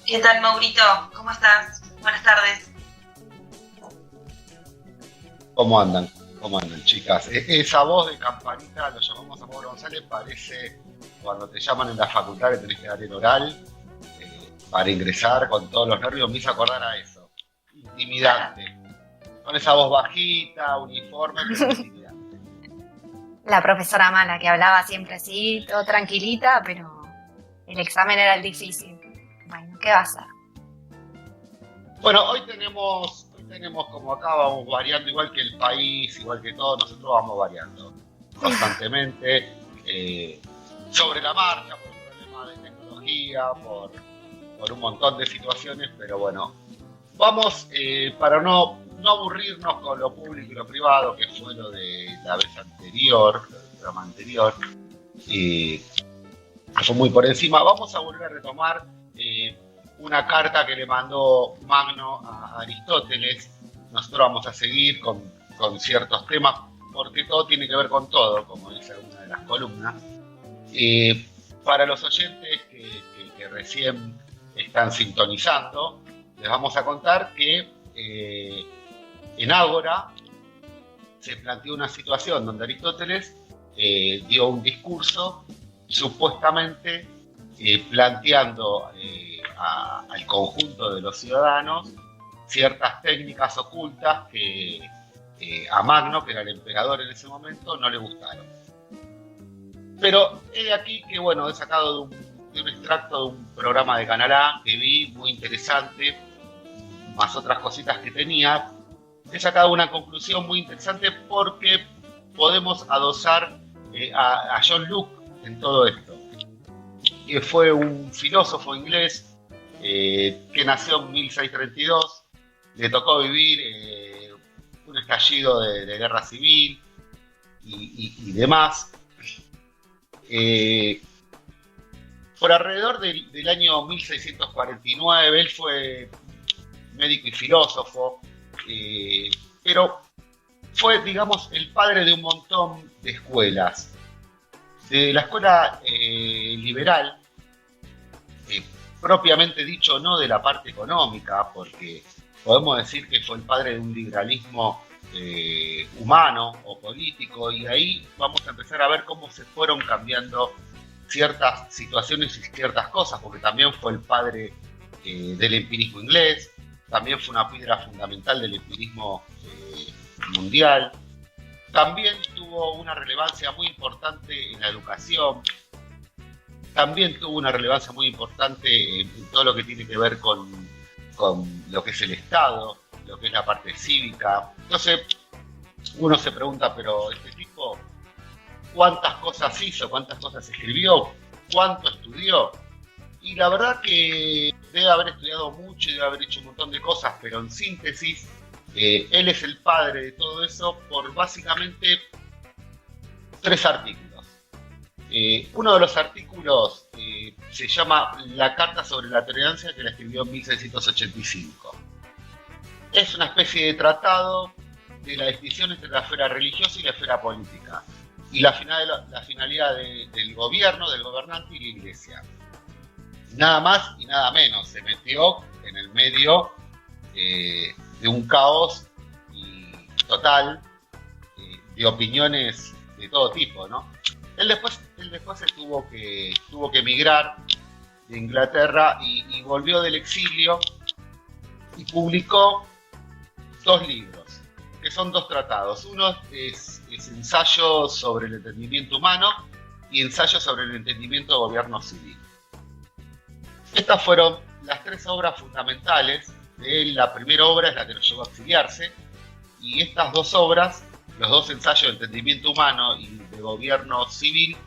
¿Qué tal, Maurito? ¿Cómo estás? Buenas tardes. ¿Cómo andan? ¿Cómo andan, chicas? Esa voz de campanita, lo llamamos a Mauro González, parece cuando te llaman en la facultad que tenés que dar el oral para ingresar con todos los nervios. Me hizo acordar a eso. Intimidante. Con esa voz bajita, uniforme, pero intimidante. La profesora mala que hablaba siempre así, todo tranquilita, pero el examen era el difícil. Bueno, ¿qué va a ser? Bueno, hoy tenemos como acá vamos variando, igual que el país, igual que todo, nosotros vamos variando constantemente, sobre la marcha, por un problema de tecnología, por un montón de situaciones, pero bueno, vamos para no aburrirnos con lo público y lo privado, que fue lo de la vez anterior, lo del programa anterior, fue muy por encima. Vamos a volver a retomar una carta que le mandó Magno a Aristóteles. Nosotros vamos a seguir con ciertos temas, porque todo tiene que ver con todo, como dice una de las columnas. Para los oyentes que recién están sintonizando, les vamos a contar que en Ágora se planteó una situación donde Aristóteles dio un discurso supuestamente planteando al conjunto de los ciudadanos ciertas técnicas ocultas que a Magno, que era el emperador en ese momento, no le gustaron. Pero he aquí que, bueno, he sacado de un extracto de un programa de Canal A que vi, muy interesante, más otras cositas que tenía. He sacado una conclusión muy interesante porque podemos adosar a John Locke en todo esto, que fue un filósofo inglés que nació en 1632, le tocó vivir un estallido de guerra civil y demás. Por alrededor del año 1649, él fue médico y filósofo, pero fue, digamos, el padre de un montón de escuelas. De la escuela liberal, propiamente dicho, no de la parte económica, porque podemos decir que fue el padre de un liberalismo humano o político, y ahí vamos a empezar a ver cómo se fueron cambiando ciertas situaciones y ciertas cosas, porque también fue el padre del empirismo inglés, también fue una piedra fundamental del empirismo mundial. También tuvo una relevancia muy importante en la educación, también tuvo una relevancia muy importante en todo lo que tiene que ver con lo que es el Estado, lo que es la parte cívica. Entonces, uno se pregunta, pero este tipo, ¿cuántas cosas hizo? ¿Cuántas cosas escribió? ¿Cuánto estudió? Y la verdad que debe haber estudiado mucho y debe haber hecho un montón de cosas, pero en síntesis, él es el padre de todo eso por básicamente 3 artículos. Uno de los artículos se llama La Carta sobre la Tolerancia, que la escribió en 1685. Es una especie de tratado de la distinción entre la esfera religiosa y la esfera política, y la finalidad del gobierno, del gobernante y la iglesia. Nada más y nada menos, se metió en el medio de un caos total de opiniones de todo tipo, ¿no? Él después se tuvo que emigrar de Inglaterra y volvió del exilio y publicó 2 libros, que son 2 tratados. Uno es Ensayo sobre el entendimiento humano y Ensayo sobre el entendimiento de gobierno civil. Estas fueron las 3 obras fundamentales de él. La primera obra es la que lo llevó a exiliarse, y estas 2 obras, los 2 ensayos de entendimiento humano y de gobierno civil,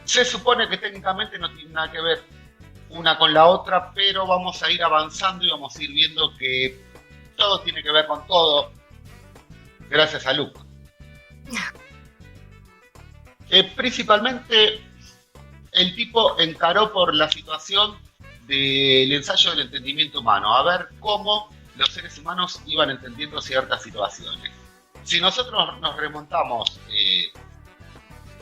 se supone que técnicamente no tienen nada que ver una con la otra, pero vamos a ir avanzando y vamos a ir viendo que todo tiene que ver con todo, gracias a Locke. Principalmente, el tipo encaró por la situación del ensayo del entendimiento humano, a ver cómo los seres humanos iban entendiendo ciertas situaciones. Si nosotros nos remontamos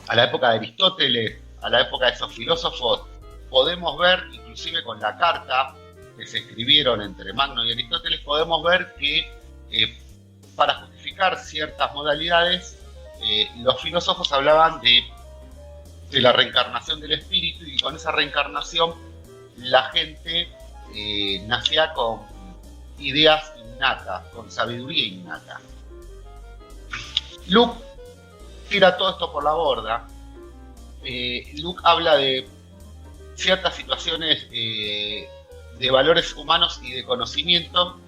a la época de Aristóteles, a la época de esos filósofos, podemos ver, inclusive inclusive con la carta que se escribieron entre Magno y Aristóteles, podemos ver que para justificar ciertas modalidades, los filósofos hablaban de la reencarnación del espíritu, y con esa reencarnación la gente nacía con ideas innatas, con sabiduría innata. Luke tira todo esto por la borda. Luke habla de ciertas situaciones de valores humanos y de conocimiento,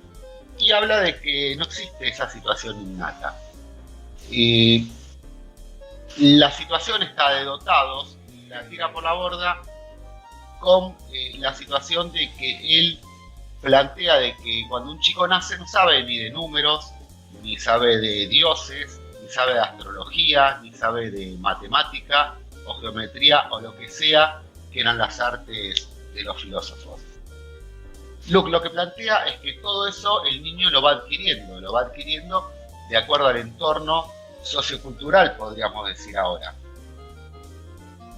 y habla de que no existe esa situación innata. La situación está de dotados, la tira por la borda con la situación de que él plantea de que cuando un chico nace no sabe ni de números, ni sabe de dioses, ni sabe de astrología, ni sabe de matemática o geometría o lo que sea que eran las artes de los filósofos. Luke lo que plantea es que todo eso el niño lo va adquiriendo de acuerdo al entorno sociocultural, podríamos decir ahora.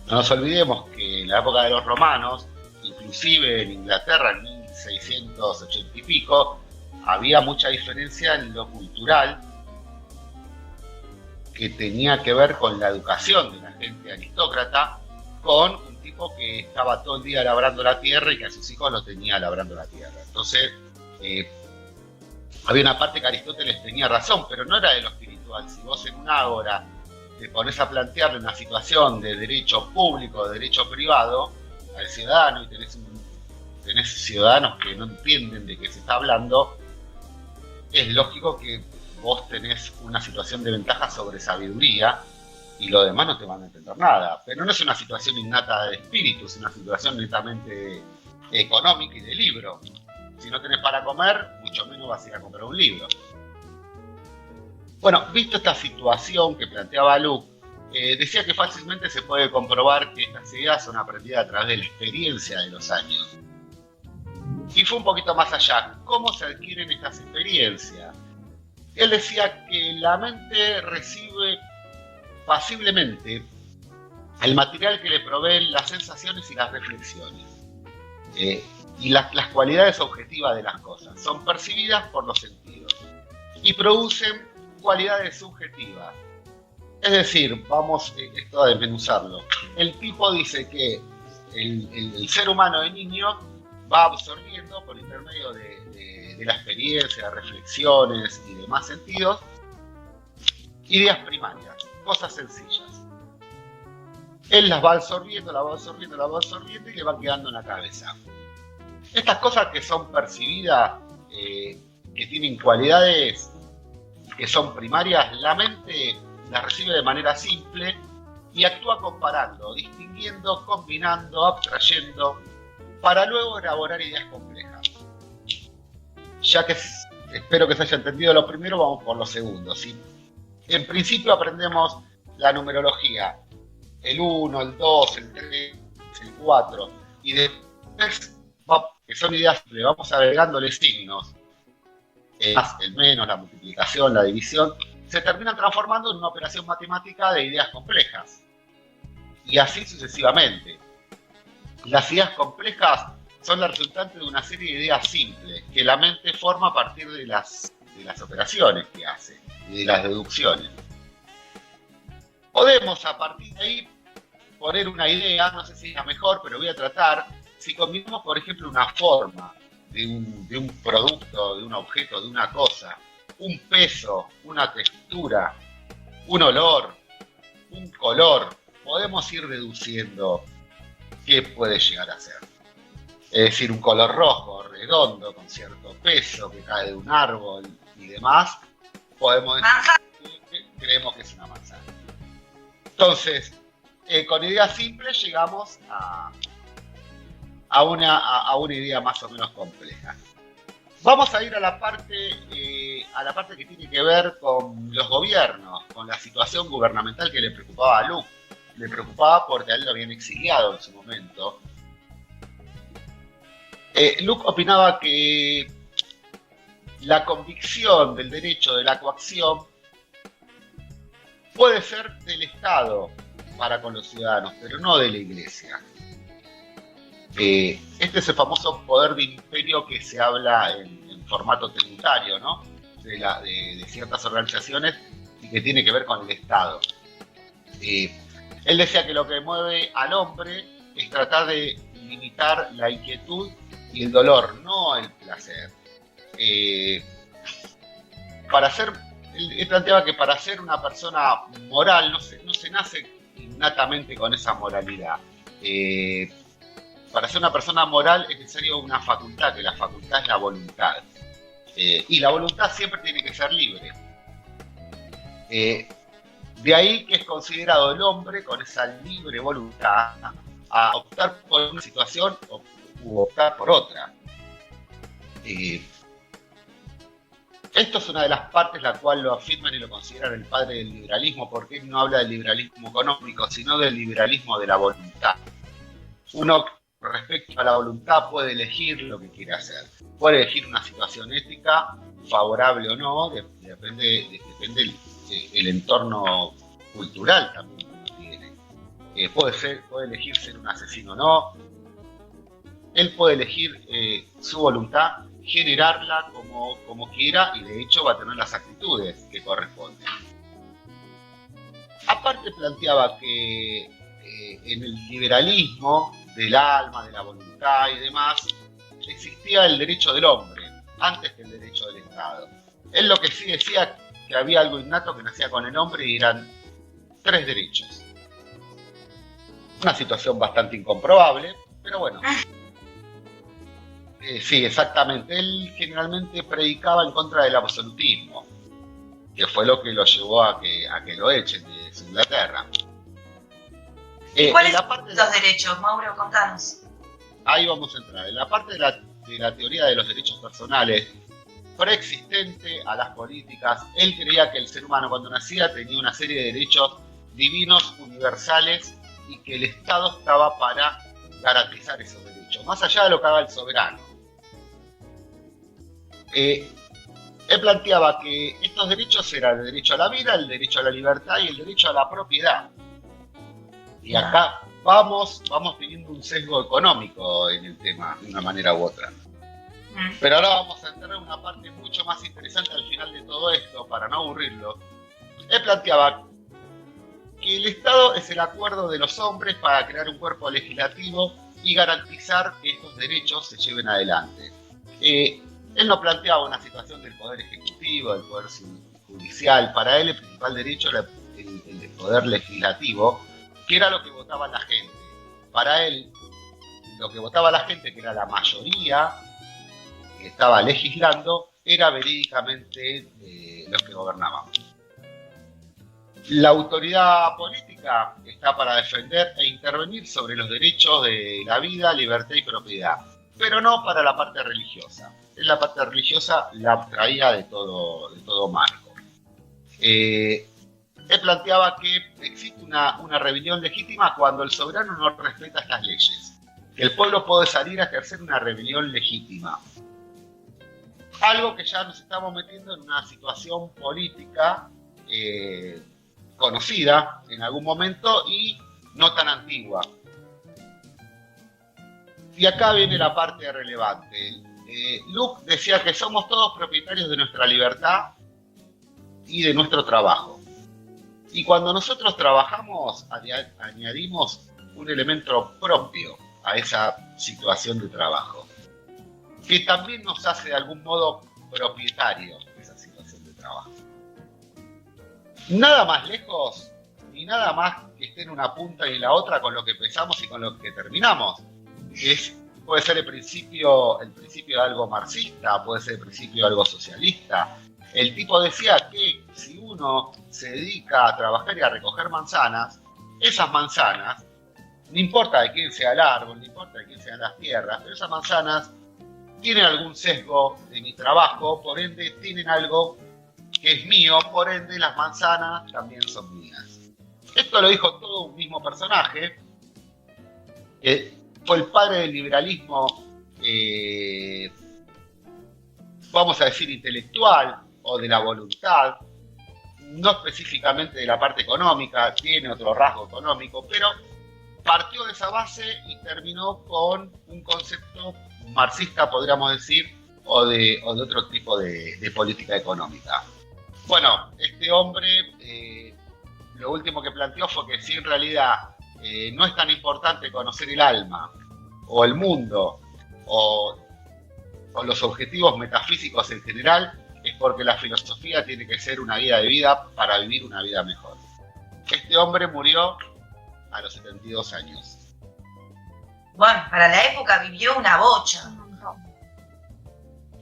No nos olvidemos que en la época de los romanos, inclusive en Inglaterra en 1680 y pico, había mucha diferencia en lo cultural que tenía que ver con la educación de la gente aristócrata, con un tipo que estaba todo el día labrando la tierra y que a sus hijos lo tenía labrando la tierra. Entonces, había una parte que Aristóteles tenía razón, pero no era de lo espiritual. Si vos en un ágora te pones a plantearle una situación de derecho público, de derecho privado al ciudadano, y tenés ciudadanos que no entienden de qué se está hablando, es lógico que vos tenés una situación de ventaja sobre sabiduría y los demás no te van a entender nada. Pero no es una situación innata de espíritu, es una situación netamente económica y de libro. Si no tenés para comer, mucho menos vas a ir a comprar un libro. Bueno, visto esta situación que planteaba Luke, decía que fácilmente se puede comprobar que estas ideas son aprendidas a través de la experiencia de los años. Y fue un poquito más allá. ¿Cómo se adquieren estas experiencias? Él decía que la mente recibe pasiblemente el material que le proveen las sensaciones y las reflexiones. Y las cualidades objetivas de las cosas son percibidas por los sentidos y producen cualidades subjetivas. Es decir, vamos esto a desmenuzarlo. El tipo dice que el ser humano de niño va absorbiendo por intermedio de la experiencia, de reflexiones y demás sentidos, ideas primarias, cosas sencillas. Él las va absorbiendo y le van quedando en la cabeza. Estas cosas que son percibidas, que tienen cualidades que son primarias, la mente las recibe de manera simple y actúa comparando, distinguiendo, combinando, abstrayendo, para luego elaborar ideas complejas. Ya que espero que se haya entendido lo primero, vamos por lo segundo. ¿Sí? En principio aprendemos la numerología, el 1, el 2, el 3, el 4, y después, que son ideas, le vamos agregándole signos, el más, el menos, la multiplicación, la división, se terminan transformando en una operación matemática de ideas complejas. Y así sucesivamente. Las ideas complejas son la resultante de una serie de ideas simples que la mente forma a partir de las operaciones que hace y de las deducciones. Podemos a partir de ahí poner una idea, no sé si es la mejor, pero voy a tratar, si combinamos por ejemplo una forma de un producto, de un objeto, de una cosa, un peso, una textura, un olor, un color, podemos ir deduciendo qué puede llegar a ser. Es decir, un color rojo, redondo, con cierto peso, que cae de un árbol y demás, podemos decir que creemos que es una manzana. Entonces, con ideas simples llegamos a una idea más o menos compleja. Vamos a ir a la parte que tiene que ver con los gobiernos, con la situación gubernamental que le preocupaba a Luke. Le preocupaba porque a él lo habían exiliado en su momento. Luke opinaba que la convicción del derecho de la coacción puede ser del Estado para con los ciudadanos, pero no de la Iglesia. Este es el famoso poder de imperio que se habla en formato tributario, ¿no? De ciertas organizaciones y que tiene que ver con el Estado. Él decía que lo que mueve al hombre es tratar de limitar la inquietud y el dolor, no el placer. Él planteaba que para ser una persona moral no se nace innatamente con esa moralidad. Para ser una persona moral es necesario una facultad, que la facultad es la voluntad. Y la voluntad siempre tiene que ser libre. De ahí que es considerado el hombre con esa libre voluntad a optar por una situación u optar por otra. Esto es una de las partes la cual lo afirman y lo consideran el padre del liberalismo, porque él no habla del liberalismo económico, sino del liberalismo de la voluntad. Uno, respecto a la voluntad, puede elegir lo que quiere hacer. Puede elegir una situación ética, favorable o no, depende el entorno cultural también que uno tiene. Puede elegir ser un asesino o no. Él puede elegir su voluntad, generarla como quiera, y de hecho va a tener las actitudes que corresponden. Aparte planteaba que en el liberalismo del alma, de la voluntad y demás, existía el derecho del hombre antes que el derecho del Estado. Él lo que sí decía que había algo innato que nacía con el hombre y eran 3 derechos. Una situación bastante incomprobable, pero bueno. Sí, exactamente. Él generalmente predicaba en contra del absolutismo, que fue lo que lo llevó a que lo echen de Inglaterra. ¿Cuáles son los derechos, Mauro? Contanos. Ahí vamos a entrar. En la parte de la teoría de los derechos personales, preexistente a las políticas, él creía que el ser humano cuando nacía tenía una serie de derechos divinos, universales, y que el Estado estaba para garantizar esos derechos, más allá de lo que haga el soberano. Él planteaba que estos derechos eran el derecho a la vida, el derecho a la libertad y el derecho a la propiedad. Y acá vamos teniendo un sesgo económico en el tema, de una manera u otra. Pero ahora vamos a entrar en una parte mucho más interesante al final de todo esto, para no aburrirlo. Él planteaba que el Estado es el acuerdo de los hombres para crear un cuerpo legislativo y garantizar que estos derechos se lleven adelante. Él no planteaba una situación del poder ejecutivo, del poder judicial. Para él el principal derecho era el del poder legislativo, que era lo que votaba la gente. Para él, lo que votaba la gente, que era la mayoría que estaba legislando, era verídicamente los que gobernaban. La autoridad política está para defender e intervenir sobre los derechos de la vida, libertad y propiedad, pero no para la parte religiosa. En la parte religiosa la abstraía de todo marco. Él planteaba que existe una rebelión legítima cuando el soberano no respeta estas leyes, que el pueblo puede salir a ejercer una rebelión legítima. Algo que ya nos estamos metiendo en una situación política conocida en algún momento y no tan antigua. Y acá viene la parte relevante. Luke decía que somos todos propietarios de nuestra libertad y de nuestro trabajo. Y cuando nosotros trabajamos, añadimos un elemento propio a esa situación de trabajo, que también nos hace de algún modo propietarios de esa situación de trabajo. Nada más lejos, ni nada más que esté en una punta y en la otra con lo que empezamos y con lo que terminamos. Puede ser el principio de algo marxista, puede ser el principio de algo socialista. El tipo decía que si uno se dedica a trabajar y a recoger manzanas, esas manzanas, no importa de quién sea el árbol, no importa de quién sean las tierras, pero esas manzanas tienen algún sesgo de mi trabajo, por ende tienen algo que es mío, por ende las manzanas también son mías. Esto lo dijo todo un mismo personaje, que fue el padre del liberalismo, vamos a decir intelectual, o de la voluntad, no específicamente de la parte económica, tiene otro rasgo económico, pero partió de esa base y terminó con un concepto marxista, podríamos decir, o de otro tipo de política económica. Bueno, este hombre lo último que planteó fue que si en realidad no es tan importante conocer el alma o el mundo o los objetivos metafísicos en general, es porque la filosofía tiene que ser una guía de vida para vivir una vida mejor. Este hombre murió a los 72 años. Bueno, para la época vivió una bocha.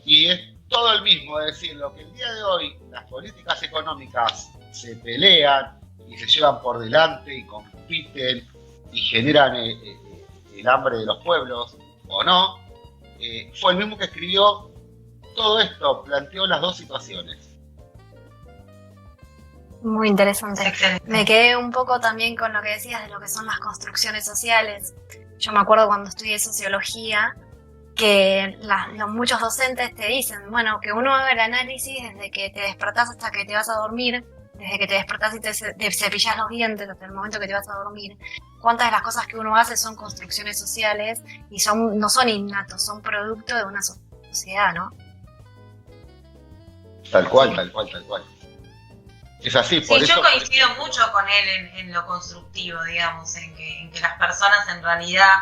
Y es todo el mismo, es decir, lo que el día de hoy las políticas económicas se pelean y se llevan por delante y compiten y generan el hambre de los pueblos, o no, fue el mismo que escribió todo esto, planteó las dos situaciones. Muy interesante. Excelente. Me quedé un poco también con lo que decías de lo que son las construcciones sociales. Yo me acuerdo cuando estudié sociología que muchos docentes te dicen, bueno, que uno haga el análisis desde que te despertás hasta que te vas a dormir, desde que te despertás y te cepillás los dientes hasta el momento que te vas a dormir. Cuántas de las cosas que uno hace son construcciones sociales y no son innatos, son producto de una sociedad, ¿no? Tal cual. Es así, por Sí, eso... yo coincido mucho con él en lo constructivo, digamos, en que las personas en realidad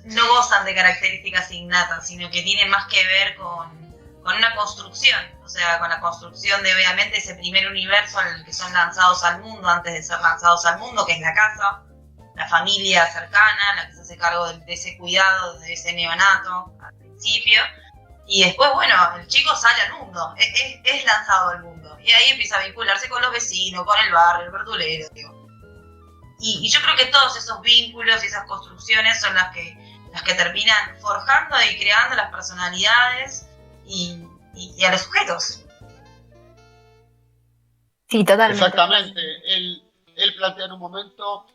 no gozan de características innatas, sino que tienen más que ver con una construcción, o sea, con la construcción de obviamente ese primer universo en el que son lanzados al mundo antes de ser lanzados al mundo, que es la casa, la familia cercana, la que se hace cargo de ese cuidado, de ese neonato al principio, y después, bueno, el chico sale al mundo, es lanzado al mundo, y ahí empieza a vincularse con los vecinos, con el barrio, el verdulero, digo. Y yo creo que todos esos vínculos y esas construcciones son las que terminan forjando y creando las personalidades y a los sujetos. Sí, totalmente. Exactamente. Él plantea en un momento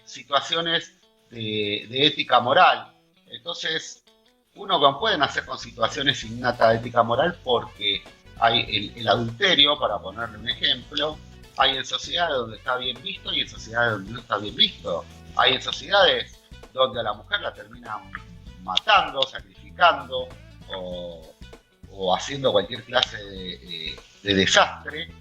situaciones de ética moral. Entonces, uno no puede nacer con situaciones innatas de ética moral porque hay el adulterio, para ponerle un ejemplo. Hay en sociedades donde está bien visto y en sociedades donde no está bien visto. Hay en sociedades donde a la mujer la terminan matando, sacrificando o haciendo cualquier clase de desastre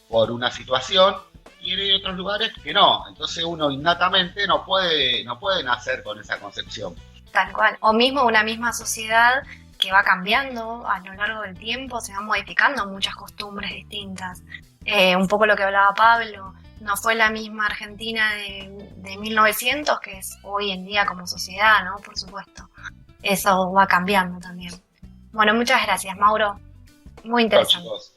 por una situación, y hay otros lugares que no. Entonces uno innatamente no puede nacer con esa concepción. Tal cual. O mismo una misma sociedad que va cambiando a lo largo del tiempo, se van modificando muchas costumbres distintas. Un poco lo que hablaba Pablo, no fue la misma Argentina de 1900 que es hoy en día como sociedad, ¿no? Por supuesto. Eso va cambiando también. Bueno, muchas gracias, Mauro. Muy interesante. Chao, chicos.